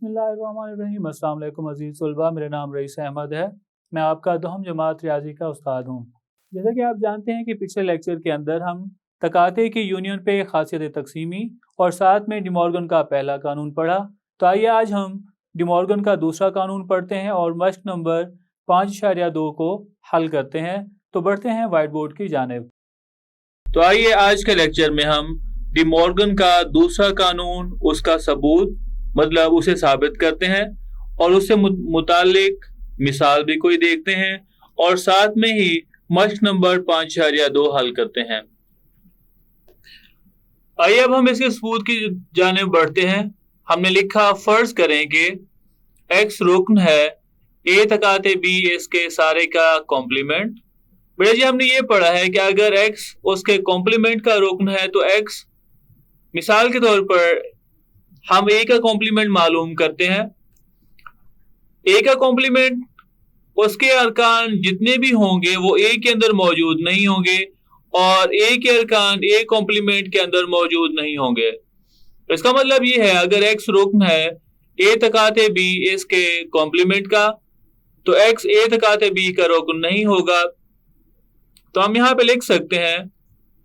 बिस्मिल्लाहिर्रहमानिर्रहीम। अस्सलाम वालेकुम अज़ीज़ तलबा, मेरा नाम रईस अहमद है। मैं आपका दोहम जमात रियाजी का उस्ताद हूँ। जैसा कि आप जानते हैं कि पिछले लेक्चर के अंदर हम तकाते की यूनियन पे खासियत तकसीमी और साथ में डिमॉर्गन का पहला कानून पढ़ा। तो आइए आज हम डिमॉर्गन का दूसरा कानून पढ़ते हैं और मश्क नंबर 5.2 को हल करते हैं। तो बढ़ते हैं वाइट बोर्ड की जानिब। तो आइए आज के लेक्चर में हम डिमॉर्गन का दूसरा कानून, उसका सबूत मतलब उसे साबित करते हैं और उससे मुतालिक मिसाल भी कोई देखते हैं और साथ में ही मश्क नंबर 5.2 हल करते हैं। आइए अब हम इसके सबूत की जानिब बढ़ते हैं। हमने लिखा, फर्ज करें कि x रुकन है, a तकाते b इसके सारे का कॉम्प्लीमेंट। बेटा जी, हमने ये पढ़ा है कि अगर x उसके कॉम्प्लीमेंट का रुकन है तो x, मिसाल के तौर पर हम a का कॉम्प्लीमेंट मालूम करते हैं। a का कॉम्प्लीमेंट उसके अरकान जितने भी होंगे वो a के अंदर मौजूद नहीं होंगे और a के अरकान a कॉम्प्लीमेंट के अंदर मौजूद नहीं होंगे। इसका मतलब ये है, अगर x रुकन है a तकाते b इसके कॉम्प्लीमेंट का, तो x a तकाते b का रुकन नहीं होगा। तो हम यहां पे लिख सकते हैं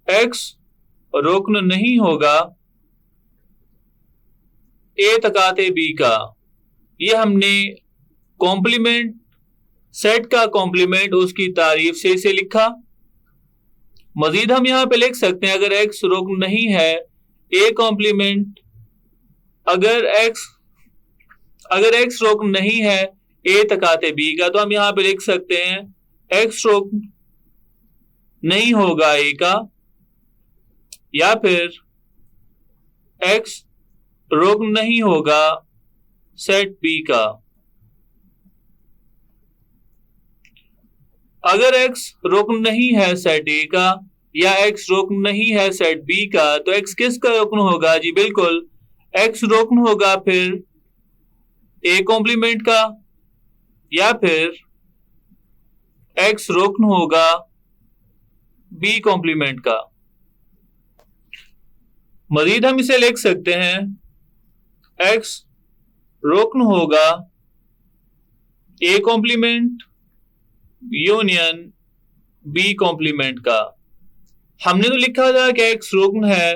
x रुकन नहीं होगा a तकाते b का। ये हमने कॉम्प्लीमेंट सेट का कॉम्प्लीमेंट उसकी तारीफ से इसे लिखा। मजीद हम यहां पे लिख सकते हैं, अगर x रुकन नहीं है a कॉम्प्लीमेंट, अगर x रुकन नहीं है a तकाते b का, तो हम यहां पे लिख सकते हैं x रुकन नहीं होगा a का, या फिर x रुकन नहीं होगा सेट b का। अगर x रुकन नहीं है सेट a का या x रुकन नहीं है सेट b का, तो x किसका रुकन होगा? जी बिल्कुल, x रुकन होगा फिर a कॉम्प्लीमेंट का, या फिर x रुकन होगा b कॉम्प्लीमेंट का। मजीद हम इसे लिख सकते हैं, x रुकन होगा a complement union b complement का। हमने तो लिखा था कि x रुकन है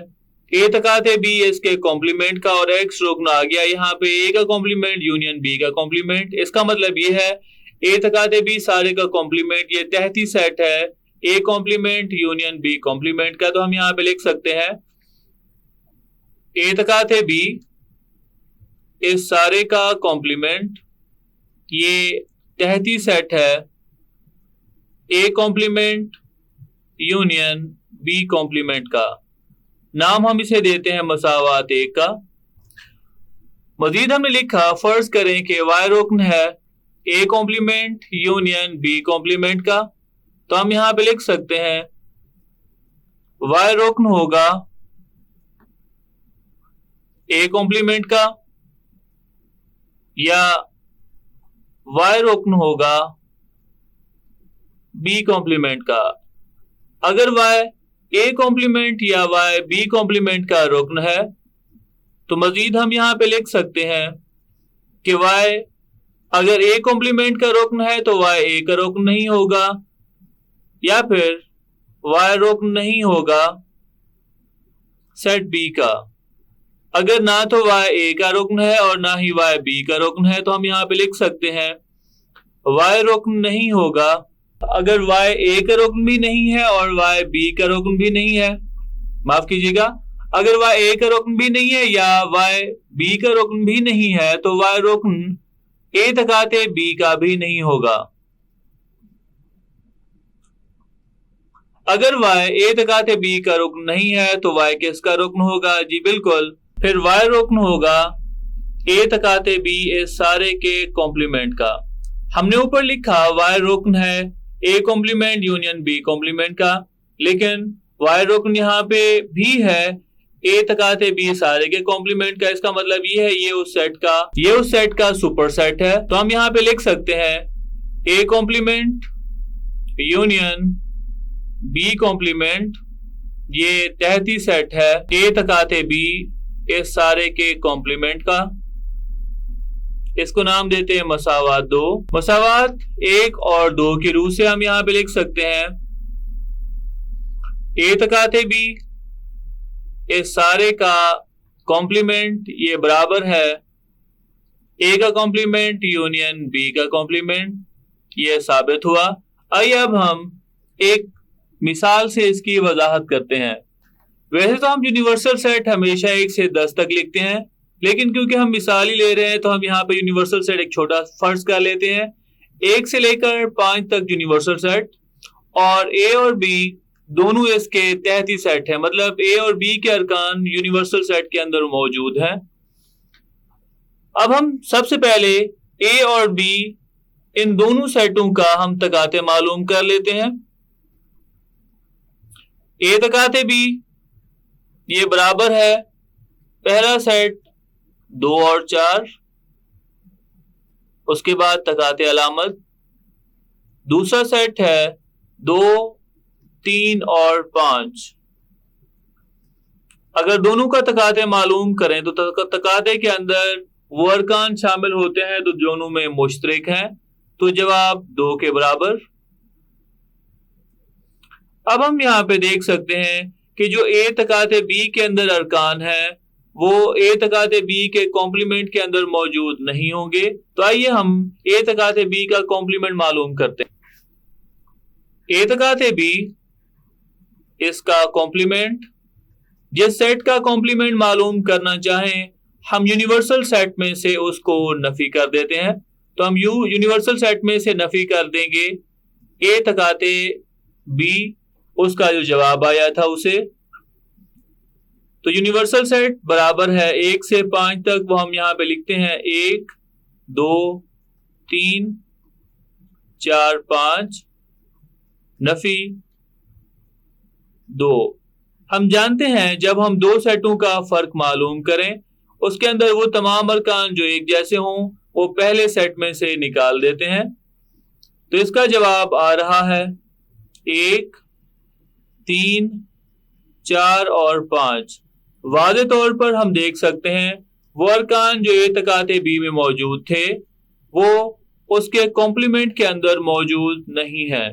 a तकाते b इसके कॉम्प्लीमेंट का, और x रुकन आ गया यहाँ पे a का कॉम्प्लीमेंट यूनियन b का कॉम्प्लीमेंट। इसका मतलब ये है a तकाते b सारे का कॉम्प्लीमेंट, ये तहती सेट है a complement union b complement का। तो हम यहाँ पे लिख सकते हैं a तकाते b इस सारे का कॉम्प्लीमेंट, ये तहती सेट है a complement union b complement का। नाम हम इसे देते हैं मसावात एक का। मजीद हमने लिखा, फर्ज करें कि y रुकन है a complement union b complement का, तो हम यहां पे लिख सकते हैं y रुकन होगा a कॉम्प्लीमेंट का, या y रुकन होगा b कॉम्प्लीमेंट का। अगर y a कॉम्प्लीमेंट या y b कॉम्प्लीमेंट का रुकन है, तो मजीद हम यहां पे लिख सकते हैं कि y अगर a कॉम्प्लीमेंट का रुकन है तो y a का रुकन नहीं होगा, या फिर y रुकन नहीं होगा सेट b का। अगर ना तो y a का रुकन है और ना ही y b का रुकन है, तो हम यहां पे लिख सकते हैं y रुकन नहीं होगा, अगर y a का रुकन भी नहीं है और y b का रुकन भी नहीं है, माफ कीजिएगा, अगर y a का रुकन भी नहीं है या y b का रुकन भी नहीं है, तो y रुकन a तकाते b का भी नहीं होगा। अगर y a तकाते b का रुकन नहीं है तो y किसका रुकन होगा? जी बिल्कुल, फिर y रुकन होगा a तकाते b इस सारे के कॉम्प्लीमेंट का। हमने ऊपर लिखा y रुकन है a complement union b complement का, लेकिन y रुकन यहाँ पे भी है a तकाते b सारे के कॉम्प्लीमेंट का। इसका मतलब ये है ये उस सेट का सुपर सेट है। तो हम यहाँ पे लिख सकते हैं a complement union b complement, ये तहती सेट है a तकाते b इस सारे के कॉम्प्लीमेंट का। इसको नाम देते हैं मसावात 2। मसावात 1 और 2 की रूह से हम यहाँ पे लिख सकते हैं ए तकाते बी, इस सारे का कॉम्प्लीमेंट ये बराबर है ए का कॉम्प्लीमेंट यूनियन बी का कॉम्प्लीमेंट। ये साबित हुआ। आइए अब हम एक मिसाल से इसकी वजाहत करते हैं। वैसे तो हम यूनिवर्सल सेट हमेशा 1 से 10 तक लिखते हैं, लेकिन क्योंकि हम मिसाल ही ले रहे हैं तो हम यहाँ पे यूनिवर्सल सेट एक छोटा फर्ज कर लेते हैं। 1 से लेकर 5 तक यूनिवर्सल सेट और ए और बी दोनों इसके तहती सेट है, मतलब ए और बी के अरकान यूनिवर्सल सेट के अंदर मौजूद है। अब हम सबसे पहले ए और बी इन दोनों सेटों का हम तकाते मालूम कर लेते हैं। ए तकाते बी ये बराबर है पहला सेट 2 और 4, उसके बाद तकाते अलामत। दूसरा सेट है 2, 3 और 5। अगर दोनों का तकाते मालूम करें तो तकाते के अंदर वो अरकान शामिल होते हैं तो दोनों में मुश्तरक हैं, तो जवाब 2 के बराबर। अब हम यहाँ पे देख सकते हैं कि जो ए तकाते बी के अंदर अरकान है वो ए तकाते बी के कॉम्प्लीमेंट के अंदर मौजूद नहीं होंगे। तो आइए हम ए तकाते बी का कॉम्प्लीमेंट मालूम करते हैं। ए तकाते बी इसका कॉम्प्लीमेंट, जिस सेट का कॉम्प्लीमेंट मालूम करना चाहें हम यूनिवर्सल सेट में से उसको नफी कर देते हैं। तो हम यूनिवर्सल सेट में से नफी कर देंगे ए तकाते बी, उसका जो जवाब आया था उसे। तो यूनिवर्सल सेट बराबर है 1 से 5 तक, वो हम यहाँ पे लिखते हैं 1, 2, 3, 4, 5 नफी 2। हम जानते हैं जब हम दो सेटों का फर्क मालूम करें उसके अंदर वो तमाम अरकान जो एक जैसे हों वो पहले सेट में से निकाल देते हैं। तो इसका जवाब आ रहा है 1, 3, 4 और 5। वाज़े तौर पर हम देख सकते हैं वो अरकान जो ए तकाते बी में मौजूद थे वो उसके कॉम्प्लीमेंट के अंदर मौजूद नहीं है।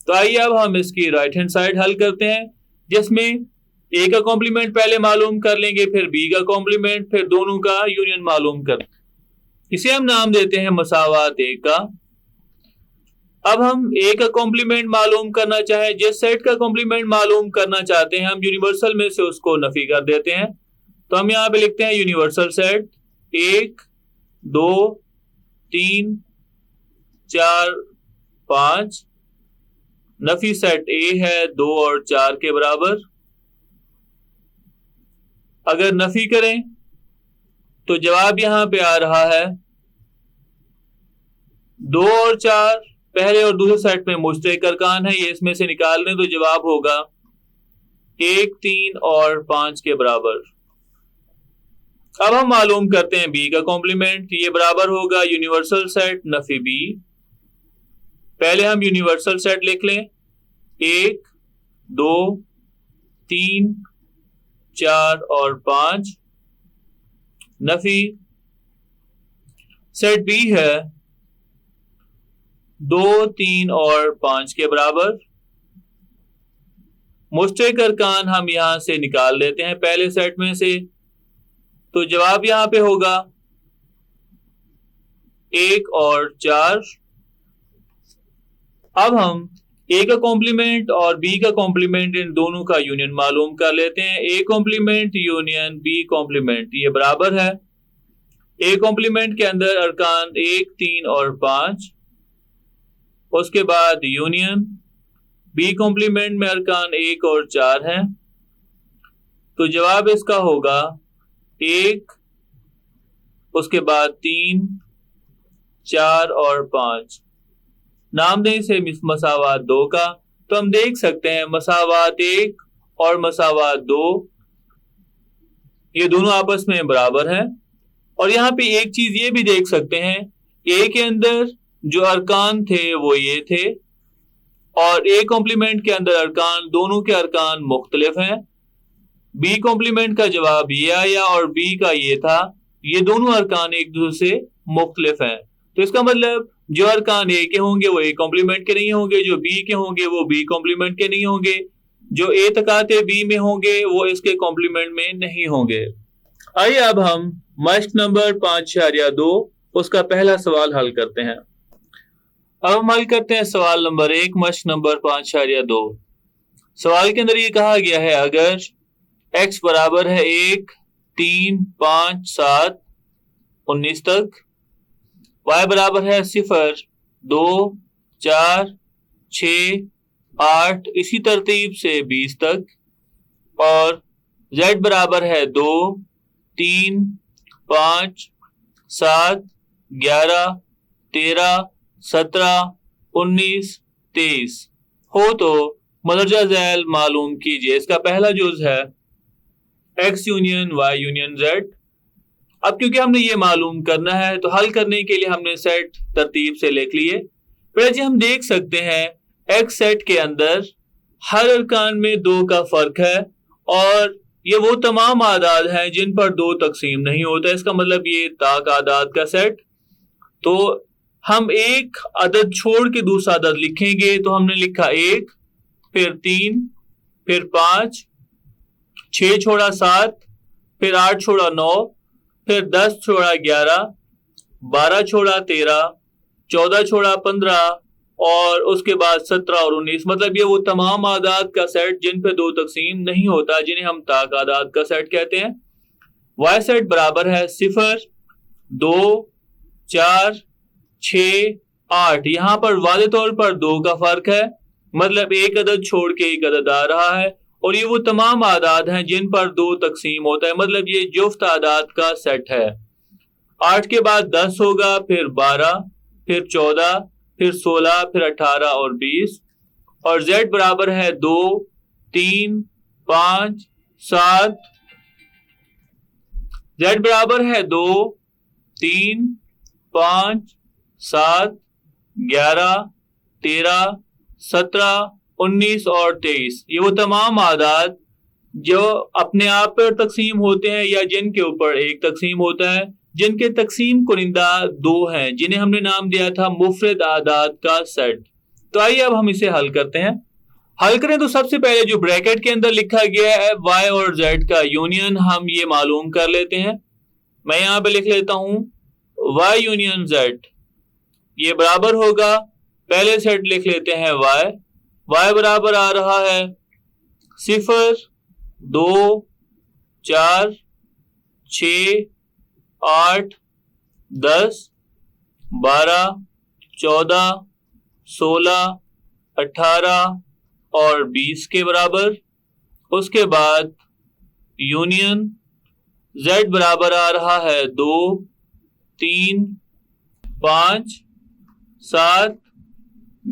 तो आइए अब हम इसकी राइट हैंड साइड हल करते हैं, जिसमें ए का कॉम्प्लीमेंट पहले मालूम कर लेंगे, फिर बी का कॉम्प्लीमेंट, फिर दोनों का यूनियन मालूम कर। इसे हम नाम देते हैं मसावात 1 का। अब हम ए का कॉम्प्लीमेंट मालूम करना चाहे, जिस सेट का कॉम्प्लीमेंट मालूम करना चाहते हैं हम यूनिवर्सल में से उसको नफी कर देते हैं। तो हम यहाँ पे लिखते हैं यूनिवर्सल सेट 1, 2, 3, 4, 5। नफी सेट ए है 2 और 4 के बराबर। अगर नफी करें तो जवाब यहां पे आ रहा है 2 और 4 पहले और दूसरे सेट में मुश्तरक अरकान है, ये इसमें से निकाल दें तो जवाब होगा 1, 3 और 5 के बराबर। अब हम मालूम करते हैं बी का कॉम्प्लीमेंट, ये बराबर होगा यूनिवर्सल सेट नफी बी। पहले हम यूनिवर्सल सेट लिख लें 1, 2, 3, 4 और 5 नफी सेट बी है 2, 3 और 5 के बराबर। मुश्तरक अरकान हम यहां से निकाल देते हैं पहले सेट में से, तो जवाब यहां पे होगा 1 और 4। अब हम ए का कॉम्प्लीमेंट और बी का कॉम्प्लीमेंट इन दोनों का यूनियन मालूम कर लेते हैं। A complement union B complement ये बराबर है ए कॉम्प्लीमेंट के अंदर अरकान 1, 3 और 5, उसके बाद यूनियन बी कॉम्प्लीमेंट में अरकान 1 और 4 हैं। तो जवाब इसका होगा 1, उसके बाद 3, 4 और 5। नाम दें इसे मसावात 2 का। तो हम देख सकते हैं मसावात 1 और मसावात 2 ये दोनों आपस में बराबर हैं। और यहाँ पे एक चीज ये भी देख सकते हैं ए के अंदर जो अरकान थे वो ये थे और ए कॉम्प्लीमेंट के अंदर अरकान, दोनों के अरकान मुख्तलिफ हैं। बी कॉम्प्लीमेंट का जवाब ये आया और बी का ये था। ये दोनों अरकान एक दूसरे से मुख्तलिफ हैं। तो इसका मतलब जो अरकान ए के होंगे वो ए कॉम्प्लीमेंट के नहीं होंगे, जो बी के होंगे वो बी कॉम्प्लीमेंट के नहीं होंगे, जो ए तकाते बी में होंगे वो इसके कॉम्प्लीमेंट में नहीं होंगे। आइए अब हम मश्क नंबर 5.2 उसका पहला सवाल हल करते हैं। अब हम हल करते हैं सवाल नंबर 1 मश्क नंबर 5.2। सवाल के अंदर ये कहा गया है अगर x बराबर है 1, 3, 5, 7, 19 तक, y बराबर है 0, 2, 4, 6, 8 इसी तरतीब से 20 तक, और z बराबर है 2, 3, 5, 7, 11, 13, 17, 19, 23 हो तो मदरजा झैल मालूम कीजिए। इसका पहला जुज है x union y union z। अब क्योंकि हमने ये मालूम करना है तो हल करने के लिए हमने सेट तरतीब से लिख लिए। फिर जी हम देख सकते हैं x सेट के अंदर हर अरकान में 2 का फर्क है और ये वो तमाम आदाद हैं जिन पर 2 तकसीम नहीं होता। इसका मतलब ये ताक आदाद का सेट। तो हम एक अदद छोड़ के दूसरा अदद लिखेंगे तो हमने लिखा 1, फिर 3, फिर 5, 6 छोड़ा 7, फिर 8 छोड़ा 9, फिर 10 छोड़ा 11, 12 छोड़ा 13, 14 छोड़ा 15 और उसके बाद 17 और 19। मतलब ये वो तमाम आदाद का सेट जिन पे 2 तकसीम नहीं होता, जिन्हें हम ताक आदाद का सेट कहते हैं। वाई सेट बराबर है 0, 2, 4, 6, 8। यहां पर वादे तौर पर 2 का फर्क है, मतलब एक अदद छोड़ के एक अदद आ रहा है, और ये वो तमाम आदाद हैं जिन पर 2 तकसीम होता है, मतलब ये जुफ्त आदाद का सेट है। 8 के बाद 10 होगा, फिर 12, फिर 14, फिर 16, फिर 18 और 20, और z बराबर है 2, 3, 5, 7। z बराबर है 2, 3, 5, 7, 11, 13, 17, 19 और 23। ये वो तमाम आदाद जो अपने आप पर तकसीम होते हैं या जिनके ऊपर एक तकसीम होता है, जिनके तकसीम कुनिंदा 2 हैं, जिन्हें हमने नाम दिया था मुफरद आदाद का सेट। तो आइए अब हम इसे हल करते हैं। हल करें तो सबसे पहले जो ब्रैकेट के अंदर लिखा गया है y और z का यूनियन, हम ये मालूम कर लेते हैं। मैं यहां पे लिख लेता हूं y यूनियन z, ये बराबर होगा, पहले सेट लिख लेते हैं y बराबर आ रहा है 0, 2, 4, 6, 8, 10, 12, 14, 16, 18 और 20 के बराबर। उसके बाद यूनियन z बराबर आ रहा है 2, 3, 5, 7,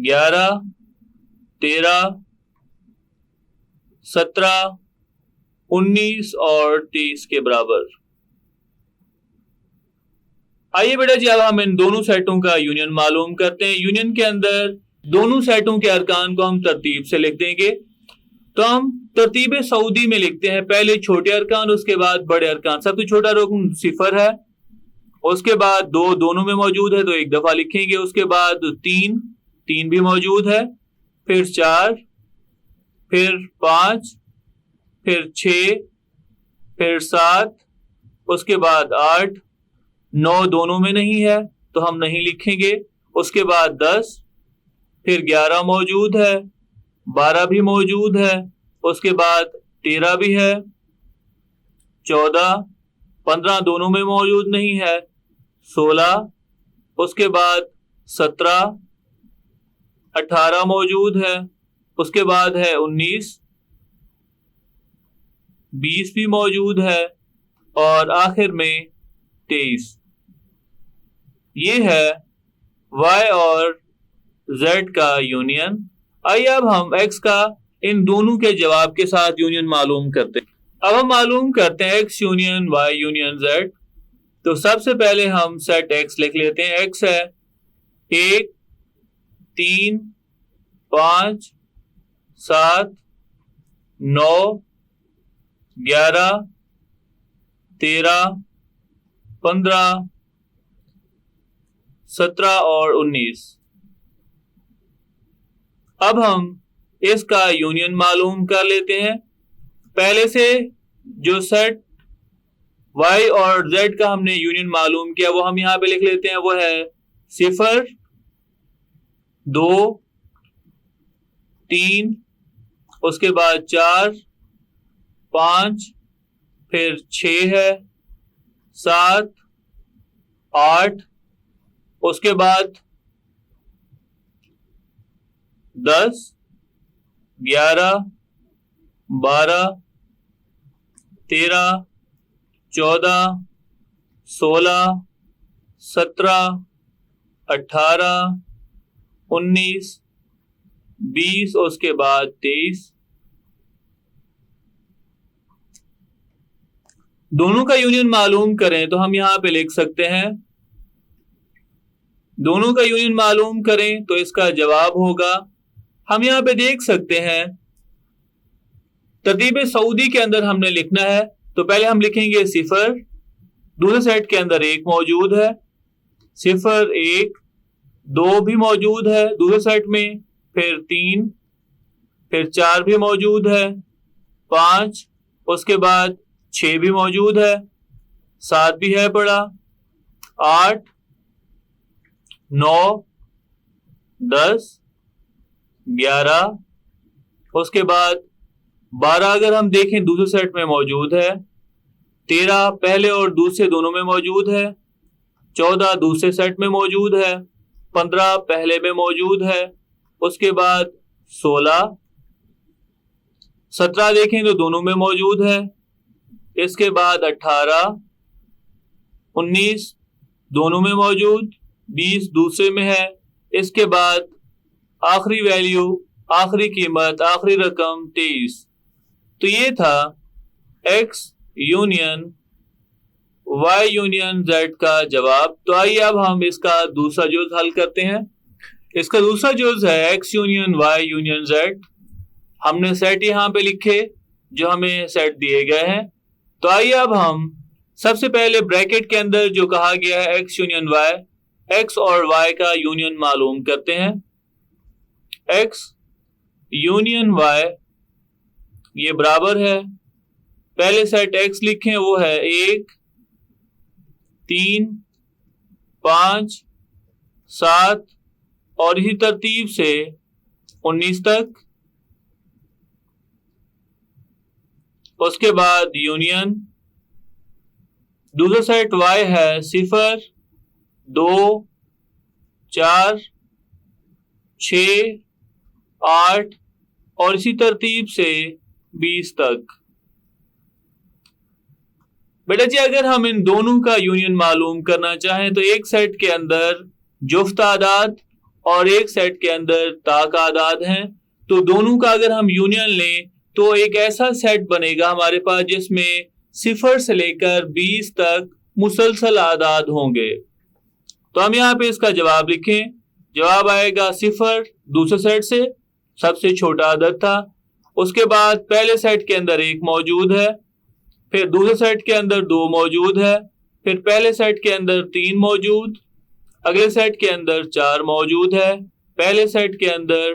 11, 13, 17, 19 और 23 के बराबर। आइए बेटा जी अब हम इन दोनों सेटों का यूनियन मालूम करते हैं। यूनियन के अंदर दोनों सेटों के अरकान को हम तरतीब से लिख देंगे। तो हम तरतीब सऊदी में लिखते हैं, पहले छोटे अरकान उसके बाद बड़े अरकान। सबसे छोटा रुकन 0 है, उसके बाद 2 दोनों में मौजूद है तो एक दफा लिखेंगे, उसके बाद 3 भी मौजूद है, फिर 4, फिर 5, फिर 6, फिर 7, उसके बाद 8, 9 दोनों में नहीं है तो हम नहीं लिखेंगे, उसके बाद 10, फिर 11 मौजूद है, 12 भी मौजूद है, उसके बाद 13 भी है, 14, 15 दोनों में मौजूद नहीं है, 16, उसके बाद 17, 18 मौजूद है, उसके बाद है 19, 20 भी मौजूद है, और आखिर में 23। ये है y और z का यूनियन। आइए अब हम x का इन दोनों के जवाब के साथ यूनियन मालूम करते हैं। अब हम मालूम करते हैं x union y union z। तो सबसे पहले हम सेट x लिख लेते हैं। x है 1, 3, 5, 7, 9, 11, 13, 15, 17 और 19। अब हम इसका यूनियन मालूम कर लेते हैं। पहले से जो सेट y और z का हमने यूनियन मालूम किया वो हम यहां पे लिख लेते हैं। वो है 0, 2, 3, उसके बाद 4, 5, फिर 6 है, 7, 8, उसके बाद 10, 11, 12, 13, 14, 16, 17, 18, 19, 20, उसके बाद 23। दोनों का यूनियन मालूम करें तो हम यहां पे लिख सकते हैं, दोनों का यूनियन मालूम करें तो इसका जवाब होगा, हम यहां पे देख सकते हैं तरतीब सऊदी के अंदर हमने लिखना है तो पहले हम लिखेंगे 0, दूसरे सेट के अंदर 1 मौजूद है, 0, 1, 2 भी मौजूद है दूसरे सेट में, फिर 3, फिर 4 भी मौजूद है, 5, उसके बाद 6 भी मौजूद है, 7 भी है पड़ा, 8, 9, 10, 11, उसके बाद 12 अगर हम देखें दूसरे सेट में मौजूद है, 13 पहले और दूसरे दोनों में मौजूद है, 14 दूसरे सेट में मौजूद है, 15 पहले में मौजूद है, उसके बाद 16, 17 देखें तो दोनों में मौजूद है, इसके बाद 18, 19 दोनों में मौजूद, 20 दूसरे में है, इसके बाद आखिरी वैल्यू, आखिरी कीमत, आखिरी रकम 23। तो ये था x union y union z का जवाब। तो आइए अब हम इसका दूसरा जुज़ हल करते हैं। इसका दूसरा जुज़ है x union y union z। हमने सेट यहां पे लिखे जो हमें सेट दिए गए हैं। तो आइए अब हम सबसे पहले ब्रैकेट के अंदर जो कहा गया है x यूनियन y, x और y का यूनियन मालूम करते हैं। x यूनियन y ये बराबर है, पहले सेट x लिखें वो है 1, 3, 5, 7 और इसी तरतीब से 19 तक। उसके बाद यूनियन दूसरा सेट y है 0, 2, 4, 6, 8 और इसी तरतीब से 20 तक। बेटा जी अगर हम इन दोनों का यूनियन मालूम करना चाहें तो एक सेट के अंदर जुफ्त आदाद और एक सेट के अंदर ताक आदाद हैं, तो दोनों का अगर हम यूनियन लें तो एक ऐसा सेट बनेगा हमारे पास जिसमें 0 से लेकर 20 तक मुसलसल आदाद होंगे। तो हम यहाँ पे इसका जवाब लिखें, जवाब आएगा 0 दूसरे सेट से सबसे छोटा आदद था, उसके बाद पहले सेट के अंदर 1 मौजूद है, फिर दूसरे सेट के अंदर 2 मौजूद है, फिर पहले सेट के अंदर 3 मौजूद, अगले सेट के अंदर 4 मौजूद है, पहले सेट के अंदर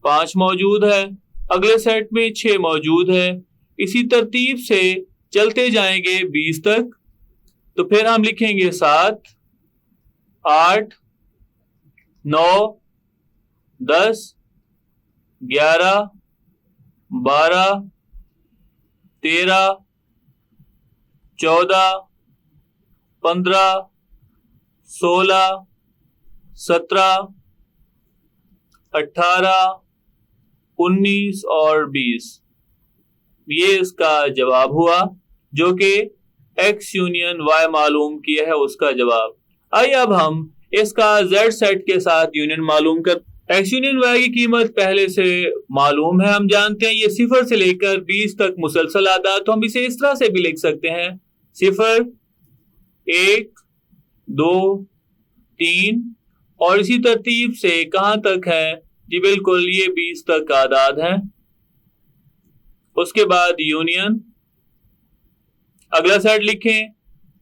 5 मौजूद है, अगले सेट में 6 मौजूद है। इसी तरतीब से चलते जाएंगे 20 तक। तो फिर हम लिखेंगे 7, 8, 9, 10, 11, 12, 13, 14, 15, 16, 17, 18, 19 और 20। ये इसका जवाब हुआ जो कि x यूनियन y मालूम किया है उसका जवाब। आइए अब हम इसका z सेट के साथ यूनियन मालूम कर। x यूनियन y की कीमत पहले से मालूम है, हम जानते हैं ये 0 से लेकर 20 तक मुसलसल आदाद, तो हम इसे इस तरह से भी लिख सकते हैं 0, 1, 2, 3 और इसी तरतीब से कहां तक है जी, बिल्कुल ये 20 तक आदाद है। उसके बाद यूनियन, अगला सेट लिखें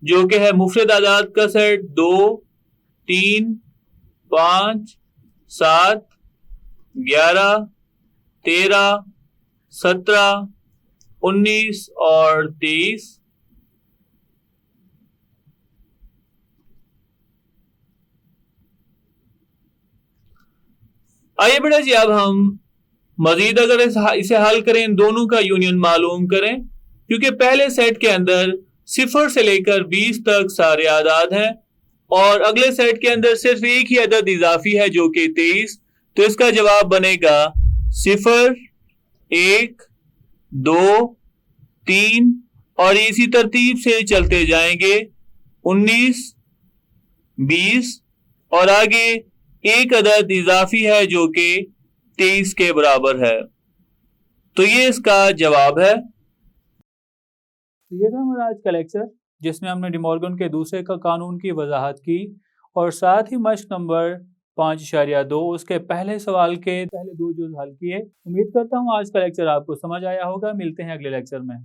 जो कि है मुफरद आदाद का सेट 2, 3, 5, 7, 11, 13, 17, 19 और 23। आइए बेटा जी, अब हम मजीद अगर इसे हल करें, इन दोनों का यूनियन मालूम करें, क्योंकि पहले सेट के अंदर 0 से लेकर 20 तक सारे आदाद हैं और अगले सेट के अंदर सिर्फ एक ही अदद इजाफी है जो कि 23। तो इसका जवाब बनेगा 0, 1, 2, 3 और इसी तरतीब से चलते जाएंगे 19, 20 और आगे एक अदद इजाफी है जो कि 23 के बराबर है। तो ये इसका जवाब है। तो ये था हमारा आज का लेक्चर, जिसमें हमने डिमॉर्गन के दूसरे का कानून की वजाहत की और साथ ही मश्क नंबर 5.2 उसके पहले सवाल के पहले 2 जुज़ हल किए। उम्मीद करता हूँ आज का लेक्चर आपको समझ आया होगा। मिलते हैं अगले लेक्चर में।